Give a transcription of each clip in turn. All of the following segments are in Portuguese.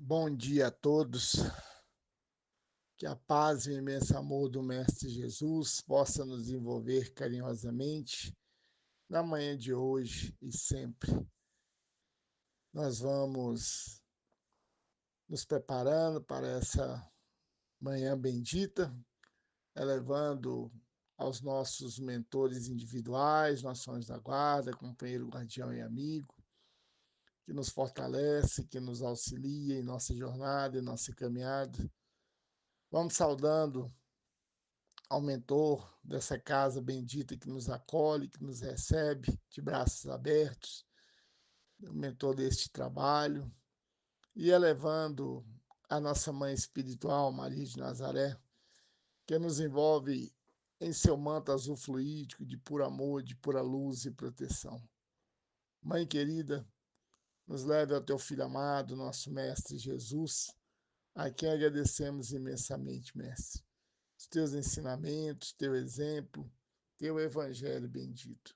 Bom dia a todos. Que a paz e o imenso amor do Mestre Jesus possa nos envolver carinhosamente na manhã de hoje e sempre. Nós vamos nos preparando para essa manhã bendita, elevando aos nossos mentores individuais, nossos anjos da guarda, companheiro, guardião e amigo, que nos fortalece, que nos auxilia em nossa jornada, em nossa caminhada. Vamos saudando ao mentor dessa casa bendita que nos acolhe, que nos recebe de braços abertos, o mentor deste trabalho, e elevando a nossa mãe espiritual, Maria de Nazaré, que nos envolve em seu manto azul fluídico de puro amor, de pura luz e proteção. Mãe querida, nos leve ao teu Filho amado, nosso Mestre Jesus, a quem agradecemos imensamente, Mestre. Os teus ensinamentos, teu exemplo, teu evangelho bendito.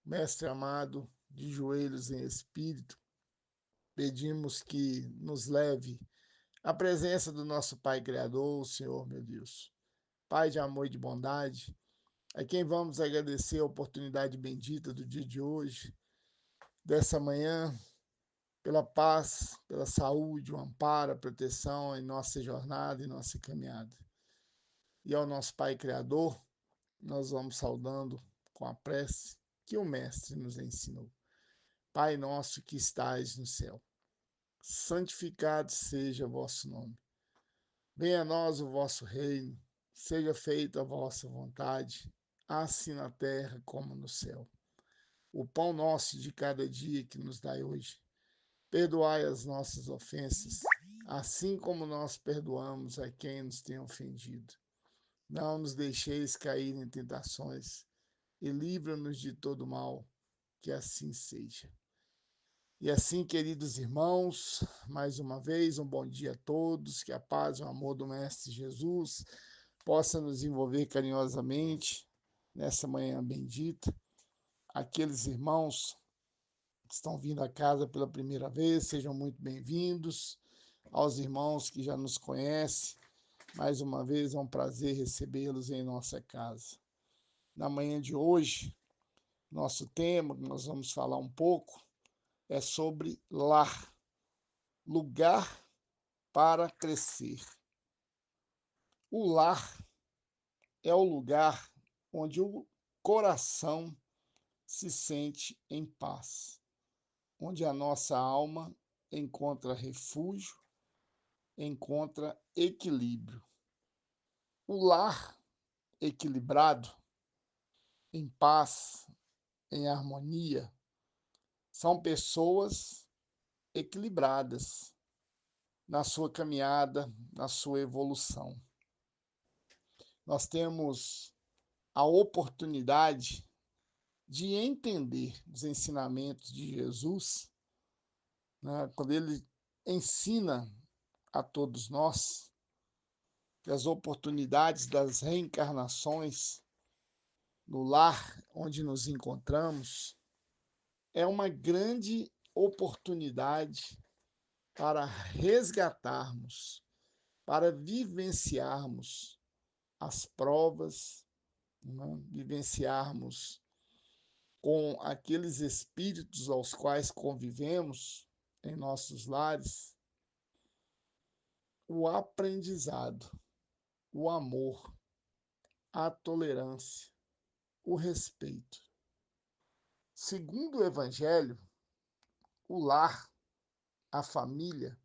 Mestre amado, de joelhos em espírito, pedimos que nos leve à presença do nosso Pai Criador, o Senhor, meu Deus. Pai de amor e de bondade, a quem vamos agradecer a oportunidade bendita do dia de hoje, dessa manhã, pela paz, pela saúde, o amparo, a proteção em nossa jornada e nossa caminhada. E ao nosso Pai Criador, nós vamos saudando com a prece que o Mestre nos ensinou. Pai nosso que estais no céu, santificado seja o vosso nome. Venha a nós o vosso reino, seja feita a vossa vontade, assim na terra como no céu. O pão nosso de cada dia que nos dai hoje, perdoai as nossas ofensas, assim como nós perdoamos a quem nos tem ofendido. Não nos deixeis cair em tentações, e livra-nos de todo mal, que assim seja. E assim, queridos irmãos, mais uma vez, um bom dia a todos, que a paz e o amor do Mestre Jesus possa nos envolver carinhosamente nessa manhã bendita. Aqueles irmãos que estão vindo à casa pela primeira vez, sejam muito bem-vindos. Aos irmãos que já nos conhecem, mais uma vez é um prazer recebê-los em nossa casa. Na manhã de hoje, nosso tema, que nós vamos falar um pouco, é sobre lar, lugar para crescer. O lar é o lugar onde o coração se sente em paz, onde a nossa alma encontra refúgio, encontra equilíbrio. O lar equilibrado, em paz, em harmonia, são pessoas equilibradas na sua caminhada, na sua evolução. Nós temos a oportunidade de entender os ensinamentos de Jesus, né, quando ele ensina a todos nós que as oportunidades das reencarnações no lar onde nos encontramos é uma grande oportunidade para resgatarmos, para vivenciarmos as provas, né, vivenciarmos com aqueles espíritos aos quais convivemos em nossos lares, o aprendizado, o amor, a tolerância, o respeito. Segundo o Evangelho, o lar, a família,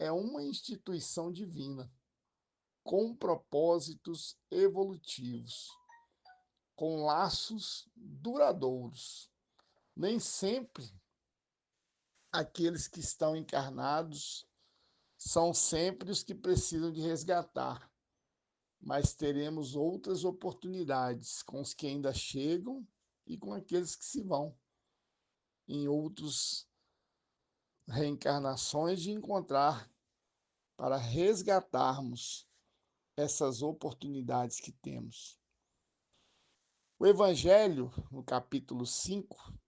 é uma instituição divina, com propósitos evolutivos, com laços duradouros. Nem sempre aqueles que estão encarnados são sempre os que precisam de resgatar, mas teremos outras oportunidades com os que ainda chegam e com aqueles que se vão em outras reencarnações de encontrar para resgatarmos essas oportunidades que temos. O Evangelho, no capítulo 5,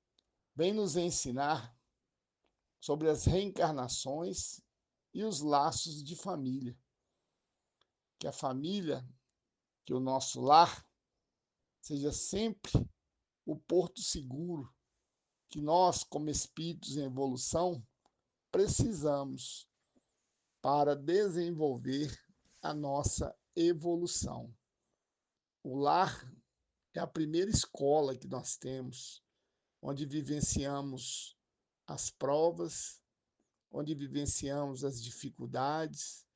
vem nos ensinar sobre as reencarnações e os laços de família. Que a família, que o nosso lar, seja sempre o porto seguro que nós, como espíritos em evolução, precisamos para desenvolver a nossa evolução. O lar é a primeira escola que nós temos, onde vivenciamos as provas, onde vivenciamos as dificuldades,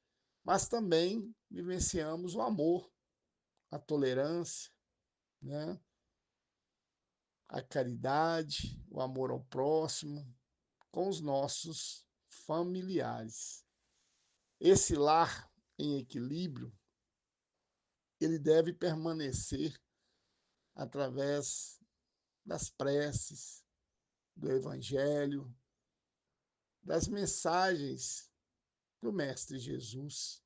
mas também vivenciamos o amor, a tolerância, né? A caridade, o amor ao próximo, com os nossos familiares. Esse lar em equilíbrio, ele deve permanecer através das preces, do Evangelho, das mensagens do Mestre Jesus,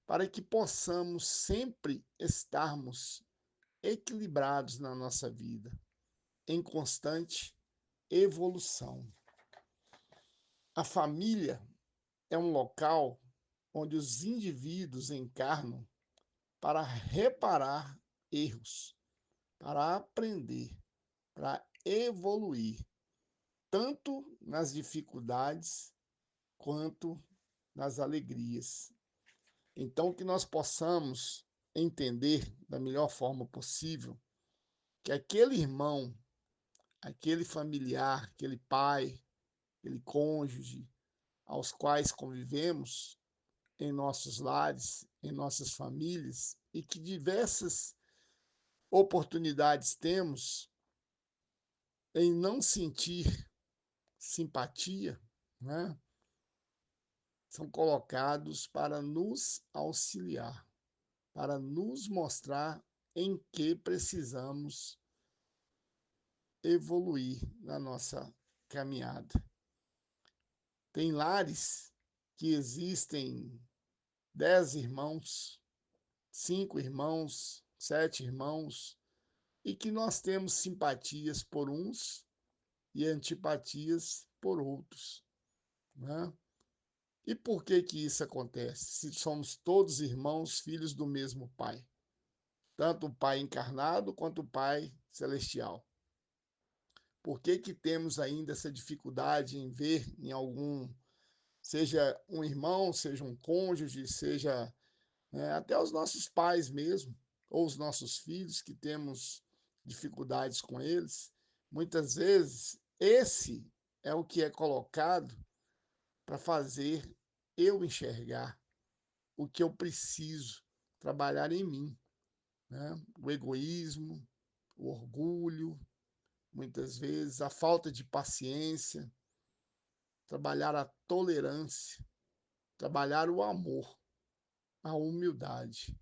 para que possamos sempre estarmos equilibrados na nossa vida, em constante evolução. A família é um local onde os indivíduos encarnam para reparar erros, para aprender, para evoluir, tanto nas dificuldades quanto nas alegrias. Então, que nós possamos entender da melhor forma possível que aquele irmão, aquele familiar, aquele pai, aquele cônjuge aos quais convivemos em nossos lares, em nossas famílias, e que diversas oportunidades temos em não sentir simpatia, né? São colocados para nos auxiliar, para nos mostrar em que precisamos evoluir na nossa caminhada. Tem lares que existem 10 irmãos, 5 irmãos, 7 irmãos, e que nós temos simpatias por uns e antipatias por outros, né? E por que que isso acontece? Se somos todos irmãos, filhos do mesmo Pai, tanto o Pai encarnado quanto o Pai celestial. Por que que temos ainda essa dificuldade em ver em algum, seja um irmão, seja um cônjuge, seja até os nossos pais mesmo, ou os nossos filhos, que temos dificuldades com eles? Muitas vezes, esse é o que é colocado para fazer eu enxergar o que eu preciso trabalhar em mim, né? O egoísmo, o orgulho, muitas vezes a falta de paciência, trabalhar a tolerância, trabalhar o amor, a humildade.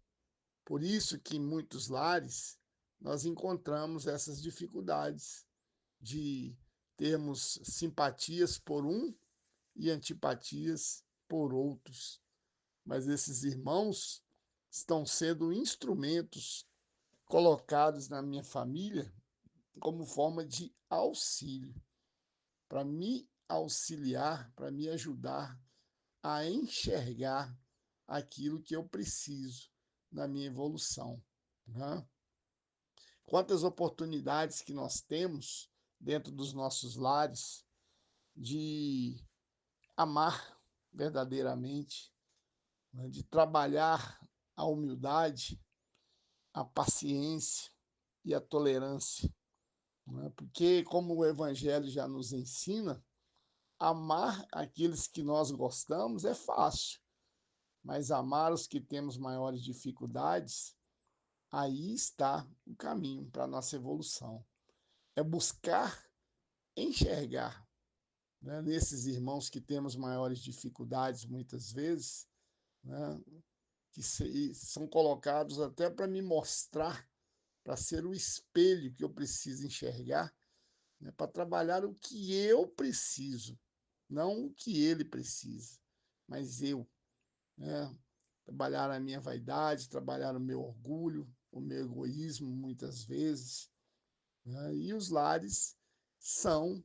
Por isso que em muitos lares nós encontramos essas dificuldades de termos simpatias por um e antipatias por outros. Mas esses irmãos estão sendo instrumentos colocados na minha família como forma de auxílio, para me auxiliar, para me ajudar a enxergar aquilo que eu preciso na minha evolução, né? Quantas oportunidades que nós temos dentro dos nossos lares de amar verdadeiramente, né? De trabalhar a humildade, a paciência e a tolerância, né? Porque, como o Evangelho já nos ensina, amar aqueles que nós gostamos é fácil, mas amar os que temos maiores dificuldades, aí está o caminho para a nossa evolução. É buscar enxergar, né, nesses irmãos que temos maiores dificuldades, muitas vezes, né, que são colocados até para me mostrar, para ser o espelho que eu preciso enxergar, né, para trabalhar o que eu preciso, não o que ele precisa, mas eu, né, trabalhar a minha vaidade, trabalhar o meu orgulho, o meu egoísmo, muitas vezes, né? E os lares são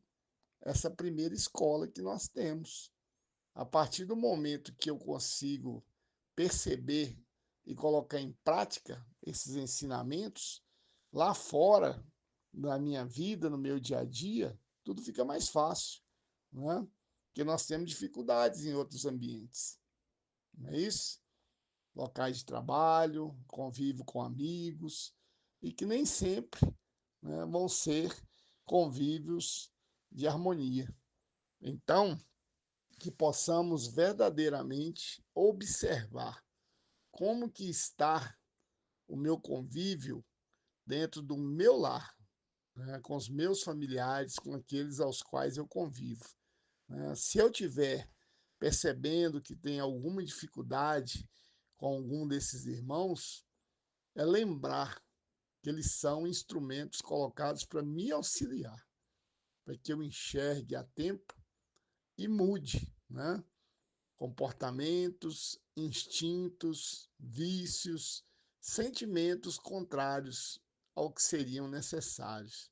essa primeira escola que nós temos, A partir do momento que eu consigo perceber e colocar em prática esses ensinamentos, lá fora da minha vida, no meu dia a dia, tudo fica mais fácil, né? Porque nós temos dificuldades em outros ambientes, não é isso? Locais de trabalho, convívio com amigos, e que nem sempre, né, vão ser convívios de harmonia. Então, que possamos verdadeiramente observar como que está o meu convívio dentro do meu lar, né, com os meus familiares, com aqueles aos quais eu convivo, né? Se eu tiver percebendo que tem alguma dificuldade com algum desses irmãos, é lembrar que eles são instrumentos colocados para me auxiliar, para que eu enxergue a tempo e mude, né? Comportamentos, instintos, vícios, sentimentos contrários ao que seriam necessários.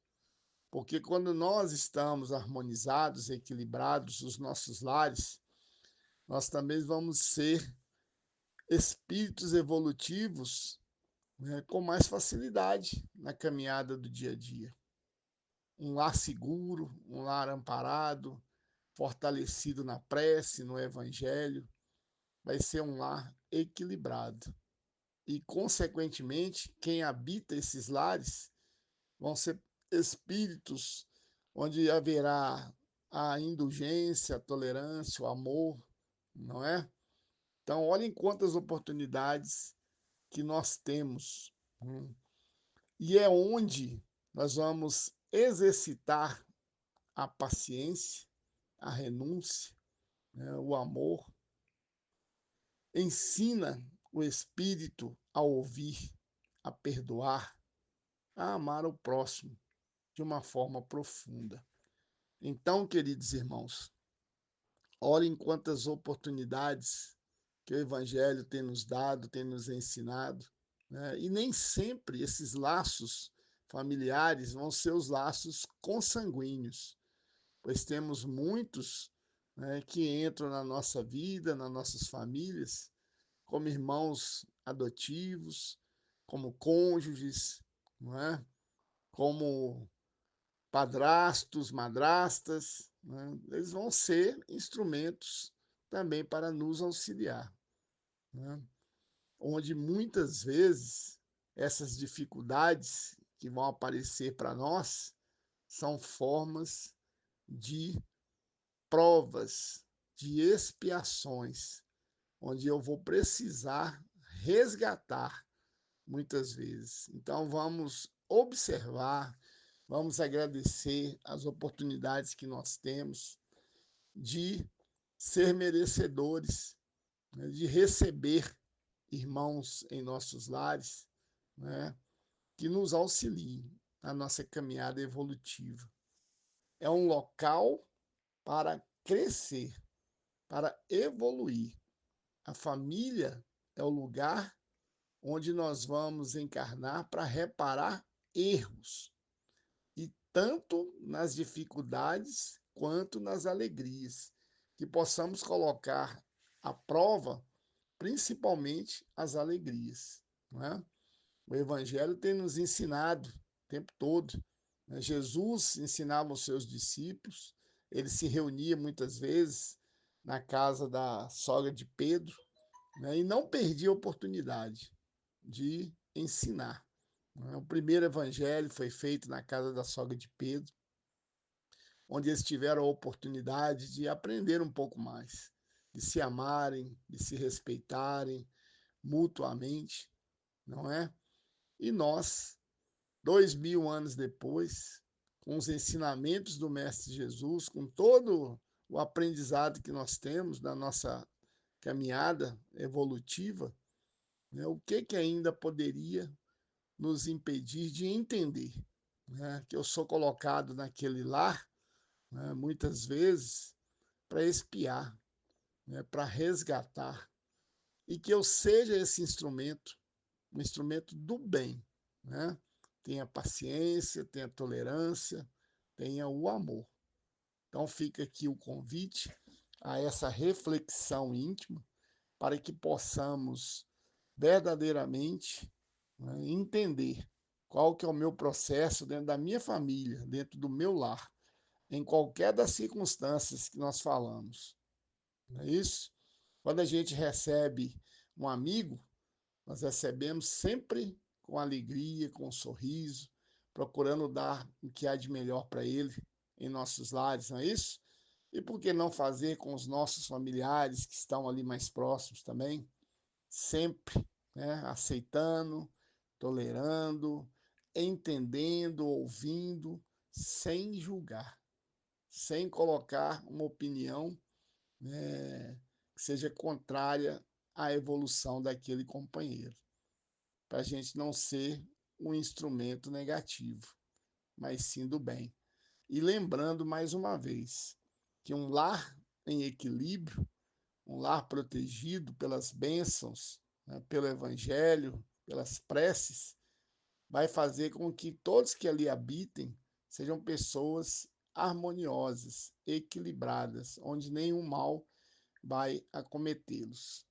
Porque quando nós estamos harmonizados, equilibrados, os nossos lares, nós também vamos ser espíritos evolutivos, né, com mais facilidade na caminhada do dia a dia. Um lar seguro, um lar amparado, fortalecido na prece, no evangelho, vai ser um lar equilibrado. E, consequentemente, quem habita esses lares vão ser espíritos onde haverá a indulgência, a tolerância, o amor, não é? Então, olhem quantas oportunidades que nós temos. E é onde nós vamos exercitar a paciência, a renúncia, né, o amor. Ensina o espírito a ouvir, a perdoar, a amar o próximo de uma forma profunda. Então, queridos irmãos, olhem quantas oportunidades que o Evangelho tem nos dado, tem nos ensinado, né? E nem sempre esses laços familiares vão ser os laços consanguíneos, pois temos muitos, né, que entram na nossa vida, nas nossas famílias, como irmãos adotivos, como cônjuges, não é? Como padrastos, madrastas, né? Eles vão ser instrumentos também para nos auxiliar, né? Onde muitas vezes essas dificuldades que vão aparecer para nós são formas de provas, de expiações, onde eu vou precisar resgatar muitas vezes. Então vamos observar, vamos agradecer as oportunidades que nós temos de ser merecedores, né, de receber irmãos em nossos lares, né, que nos auxiliem na nossa caminhada evolutiva. É um local para crescer, para evoluir. A família é o lugar onde nós vamos encarnar para reparar erros, e tanto nas dificuldades quanto nas alegrias, que possamos colocar à prova principalmente as alegrias, não é? O Evangelho tem nos ensinado o tempo todo, né? Jesus ensinava aos seus discípulos, ele se reunia muitas vezes na casa da sogra de Pedro, né? E não perdia a oportunidade de ensinar. O primeiro evangelho foi feito na casa da sogra de Pedro, onde eles tiveram a oportunidade de aprender um pouco mais, de se amarem, de se respeitarem mutuamente, não é? E nós, 2000 anos depois, com os ensinamentos do Mestre Jesus, com todo o aprendizado que nós temos na nossa caminhada evolutiva, né, o que ainda poderia nos impedir de entender, né, que eu sou colocado naquele lar, né, muitas vezes para espiar, né, para resgatar, e que eu seja esse instrumento, um instrumento do bem, né? Tenha paciência, tenha tolerância, tenha o amor. Então fica aqui o convite a essa reflexão íntima, para que possamos verdadeiramente, né, entender qual que é o meu processo dentro da minha família, dentro do meu lar, em qualquer das circunstâncias que nós falamos. Não é isso? Quando a gente recebe um amigo, nós recebemos sempre com alegria, com um sorriso, procurando dar o que há de melhor para ele em nossos lares, não é isso? E por que não fazer com os nossos familiares que estão ali mais próximos também? Sempre, né? Aceitando, tolerando, entendendo, ouvindo, sem julgar, sem colocar uma opinião, né, que seja contrária à evolução daquele companheiro, para a gente não ser um instrumento negativo, mas sim do bem. E lembrando mais uma vez que um lar em equilíbrio, um lar protegido pelas bênçãos, né, pelo Evangelho, pelas preces, vai fazer com que todos que ali habitem sejam pessoas harmoniosas, equilibradas, onde nenhum mal vai acometê-los.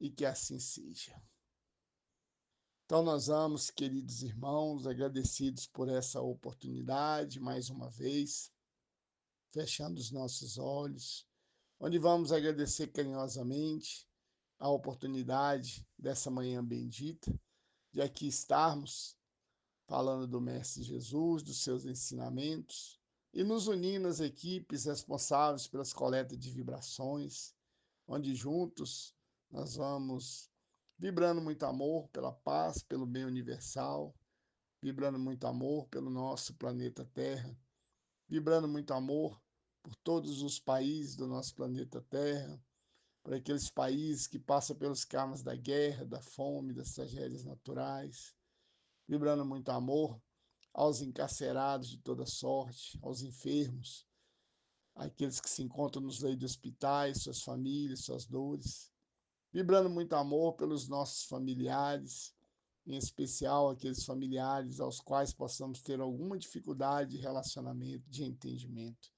E que assim seja. Então, nós vamos, queridos irmãos, agradecidos por essa oportunidade, mais uma vez, fechando os nossos olhos, onde vamos agradecer carinhosamente a oportunidade dessa manhã bendita, de aqui estarmos falando do Mestre Jesus, dos seus ensinamentos, e nos unindo às equipes responsáveis pelas coletas de vibrações, onde juntos nós vamos vibrando muito amor pela paz, pelo bem universal, vibrando muito amor pelo nosso planeta Terra, vibrando muito amor por todos os países do nosso planeta Terra, por aqueles países que passam pelos karmas da guerra, da fome, das tragédias naturais, vibrando muito amor aos encarcerados de toda sorte, aos enfermos, àqueles que se encontram nos leitos de hospitais, suas famílias, suas dores, vibrando muito amor pelos nossos familiares, em especial aqueles familiares aos quais possamos ter alguma dificuldade de relacionamento, de entendimento.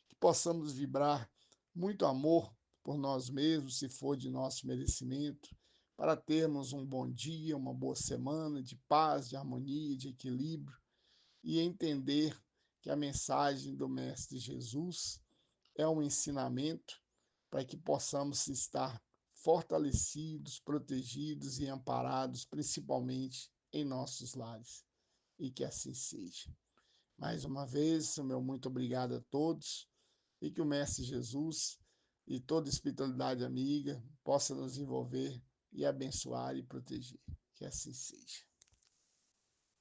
Que possamos vibrar muito amor por nós mesmos, se for de nosso merecimento, para termos um bom dia, uma boa semana de paz, de harmonia, de equilíbrio e entender que a mensagem do Mestre Jesus é um ensinamento para que possamos estar fortalecidos, protegidos e amparados, principalmente em nossos lares. E que assim seja. Mais uma vez, o meu muito obrigado a todos e que o Mestre Jesus e toda espiritualidade amiga possa nos envolver e abençoar e proteger. Que assim seja.